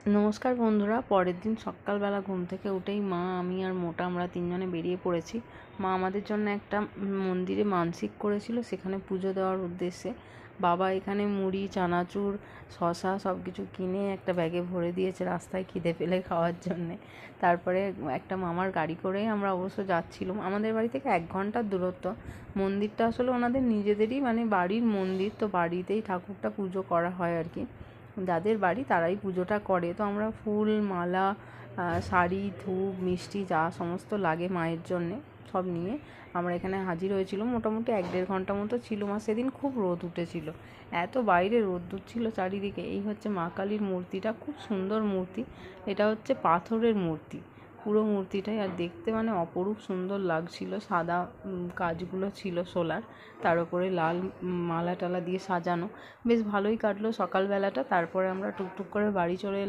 নমস্কার বন্ধুরা। পরের দিন সকালবেলা ঘুম থেকে উঠেই মা, আমি আর মোটা আমরা তিনজনে বেরিয়ে পড়েছি। মা আমাদের জন্য একটা মন্দিরে মানসিক করেছিল, সেখানে পুজো দেওয়ার উদ্দেশ্যে। বাবা এখানে মুড়ি, চানাচুর, শশা সব কিছু কিনে একটা ব্যাগে ভরে দিয়েছে রাস্তায় খিদে পেলে খাওয়ার জন্যে। তারপরে একটা মামার গাড়ি করেই আমরা অবশ্য যাচ্ছিলাম। আমাদের বাড়ি থেকে 1 ঘন্টার দূরত্ব। মন্দিরটা আসলে ওনাদের নিজেদেরই বাড়ির মন্দির, তো বাড়িতেই ঠাকুরটা পুজো করা হয় আর কি। যাদের বাড়ি তারাই পুজোটা করে। তো আমরা ফুল, মালা, শাড়ি, ধূপ, মিষ্টি যা সমস্ত লাগে মায়ের জন্যে সব নিয়ে আমরা এখানে হাজির হয়েছিলাম। মোটামুটি 1-1.5 ঘন্টা মতো ছিল। মা সেদিন খুব রোদ উঠেছিল, এত বাইরে রোদ্দুর ছিল চারিদিকে। এই হচ্ছে মা কালীর মূর্তিটা, খুব সুন্দর মূর্তি। এটা হচ্ছে পাথরের মূর্তি পুরো মূর্তিটাই, আর দেখতে অপরূপ সুন্দর লাগছিল। সাদা কাজগুলো ছিল সোলার, তার উপরে লাল মালা টালা দিয়ে সাজানো। বেশ ভালোই কাটলো সকালবেলাটা। তারপরে আমরা টুকটুক করে বাড়ি চলে এলাম।